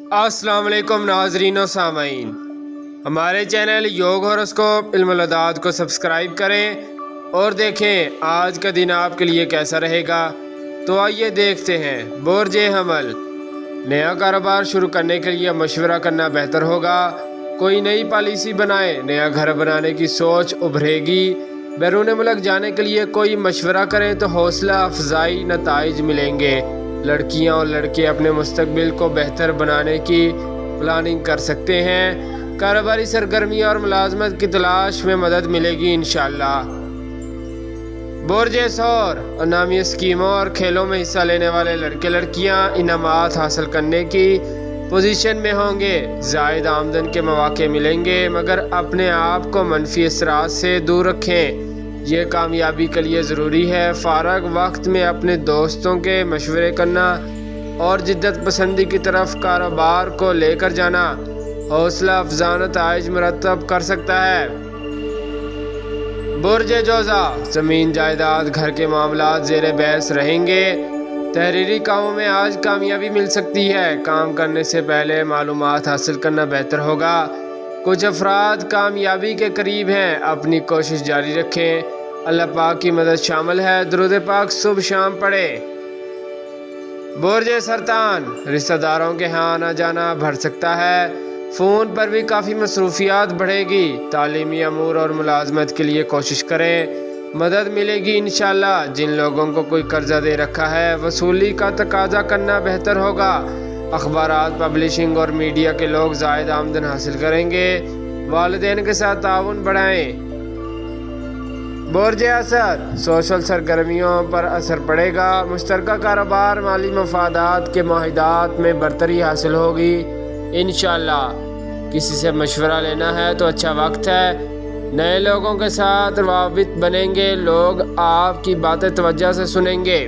अस्सलाम वालेकुम नाजरीन और सामाईन, हमारे चैनल योग हॉरोस्कोप इल्मुल-अदाद को सब्सक्राइब करें और देखें आज का दिन आपके लिए कैसा रहेगा। तो आइए देखते हैं। बुर्ज हमल, नया कारोबार शुरू करने के लिए मशवरा करना बेहतर होगा। कोई नई पॉलिसी बनाए, नया घर बनाने की सोच उभरेगी। बैरून मुल्क जाने के लिए कोई मशवरा करें तो हौसला अफजाई नताइज मिलेंगे। लड़कियां और लड़के अपने मुस्तकबिल को बेहतर बनाने की प्लानिंग कर सकते हैं। कारोबारी सरगर्मी और मुलाजमत की तलाश में मदद मिलेगी इंशाअल्लाह। बुर्ज सौर, नामी स्कीमों और खेलों में हिस्सा लेने वाले लड़के लड़कियां इनामात हासिल करने की पोजीशन में होंगे। जायद आमदन के मौके मिलेंगे, मगर अपने आप को मनफी असरात से दूर रखें, ये कामयाबी के लिए ज़रूरी है। फ़ारग वक्त में अपने दोस्तों के मशवरे करना और जिद्दत पसंदी की तरफ कारोबार को लेकर जाना हौसला अफजा नताइज मुरतब कर सकता है। बुर्ज जोज़ा, ज़मीन जायदाद घर के मामलात ज़ेर बहस रहेंगे। तहरीरी कामों में आज कामयाबी मिल सकती है। काम करने से पहले मालूमात हासिल करना बेहतर होगा। कुछ अफराद कामयाबी के करीब हैं, अपनी कोशिश जारी रखें। अल्लाह पाक की मदद शामिल है। दुरूद पाक सुबह शाम पढ़े। बुर्ज सरतान, रिश्तेदारों के यहाँ आना जाना बढ़ सकता है। फ़ोन पर भी काफ़ी मसरूफियात बढ़ेगी। तालीमी अमूर और मुलाजमत के लिए कोशिश करें, मदद मिलेगी इंशाअल्लाह। जिन लोगों को कोई कर्जा दे रखा है, वसूली का तकाजा करना बेहतर होगा। अखबारात, पब्लिशिंग और मीडिया के लोग ज़ायद आमदन हासिल करेंगे। वालिदैन के साथ ताउन बढ़ाएं। बुर्ज असद, सोशल सरगर्मियों पर असर पड़ेगा। मुश्तरका कारोबार, माली मफादात के मुआहदात में बरतरी हासिल होगी इंशाअल्लाह। किसी से मशवरा लेना है तो अच्छा वक्त है। नए लोगों के साथ रवाबित बनेंगे, लोग आपकी बातें तवज्जो से सुनेंगे।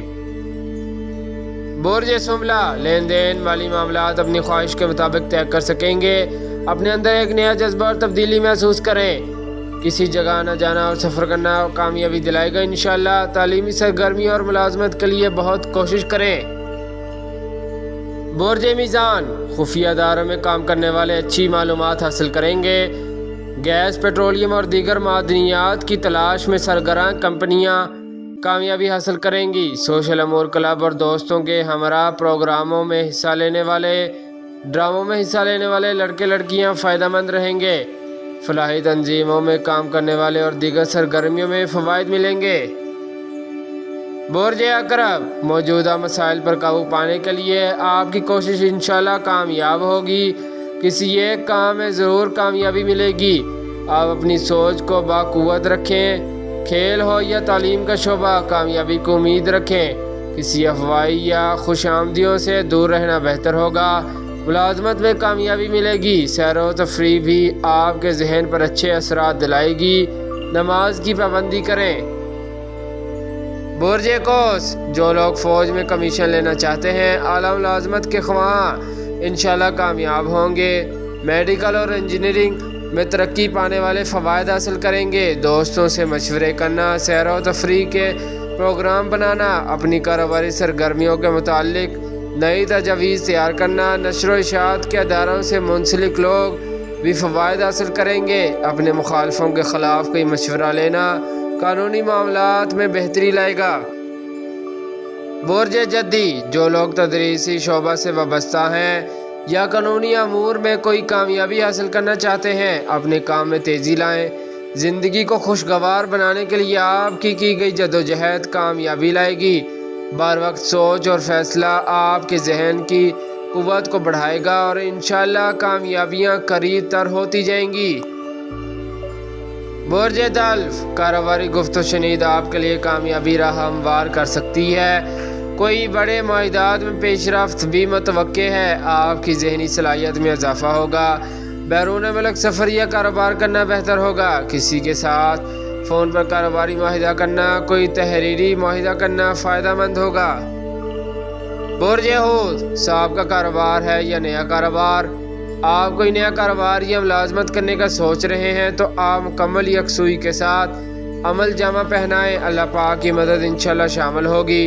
बुर्ज सुमला, लेन देन माली मामलात अपनी ख्वाहिश के मुताबिक तय कर सकेंगे। अपने अंदर एक नया जज्बा और तब्दीली महसूस करें। किसी जगह आना जाना और सफ़र करना कामयाबी दिलाएगा इंशाअल्लाह। तालीमी सरगर्मी और मुलाजमत के लिए बहुत कोशिश करें। बुर्ज मीज़ान, खुफिया इदारों में काम करने वाले अच्छी मालूमात हासिल करेंगे। गैस, पेट्रोलियम और दीगर मादनियात की तलाश में सरगर्म कंपनियां कामयाबी हासिल करेंगी। सोशल अमूर, क्लब और दोस्तों के हमरा प्रोग्रामों में हिस्सा लेने वाले, ड्रामों में हिस्सा लेने वाले लड़के लड़कियां फ़ायदेमंद रहेंगे। फलाही तंजीमों में काम करने वाले और दीगर सरगर्मियों में फ़वाइद मिलेंगे। बुर्ज अकरब, मौजूदा मसाइल पर काबू पाने के लिए आपकी कोशिश इंशाअल्लाह कामयाब होगी। किसी एक काम में ज़रूर कामयाबी मिलेगी। आप अपनी सोच को बाक़ुव्वत रखें। खेल हो या तालीम का शोबा, कामयाबी को उम्मीद रखें। किसी अफवाही या खुशामदियों से दूर रहना बेहतर होगा। मुलाजमत में कामयाबी मिलेगी। सैर व तफरीह भी आपके जहन पर अच्छे असरात दिलाएगी। नमाज की पाबंदी करें। बुर्ज कौस, जो लोग फ़ौज में कमीशन लेना चाहते हैं, आला मुलाजमत के ख्वाह इंशाअल्लाह कामयाब होंगे। मेडिकल और इंजीनियरिंग में तरक्की पाने वाले फ़वाइद हासिल करेंगे। दोस्तों से मशवरे करना, सैर व तफरीह के प्रोग्राम बनाना, अपनी कारोबारी सरगर्मियों के मुतालिक नई तजावीज़ तैयार करना। नशर व इशाअत के अदारों से मुंसलिक लोग भी फ़वाइद हासिल करेंगे। अपने मुखालफों के ख़िलाफ़ कोई मशवरा लेना कानूनी मामलात में बेहतरी लाएगा। बुर्ज जद्दी, जो लोग तदरीसी शोबा से वाबस्ता हैं या कानूनी अमूर में कोई कामयाबी हासिल करना चाहते हैं, अपने काम में तेज़ी लाएं। ज़िंदगी को खुशगवार बनाने के लिए आपकी की गई जदोजहद कामयाबी लाएगी। बार वक्त सोच और फैसला आपके जहन की कुव्वत को बढ़ाएगा और इंशाअल्लाह कामयाबियाँ करीब तर होती जाएंगी। बुर्ज तल्फ, कारोबारी गुफ्त शनीद आपके लिए कामयाबी राह हमवार कर सकती है। कोई बड़े मुआहदात में पेशरफ्त भी मुतवक्के है। आपकी जहनी सलाहियत में इजाफा होगा। बैरून मुल्क सफ़र या कारोबार करना बेहतर होगा। किसी के साथ फ़ोन पर कारोबारी मुआहिदा करना, कोई तहरीरी मुआहिदा करना फ़ायदेमंद होगा। बुर्ज हूत, साहब का कारोबार है या नया कारोबार, आप कोई नया कारोबार या मुलाजमत करने का सोच रहे हैं तो आप मुकम्मल यकसुई के साथ अमल जामा पहनाएं। अल्लाह पाक की मदद इंशाअल्लाह शामिल होगी।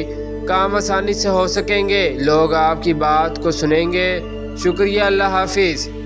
काम आसानी से हो सकेंगे। लोग आपकी बात को सुनेंगे شکریہ، اللہ حافظ۔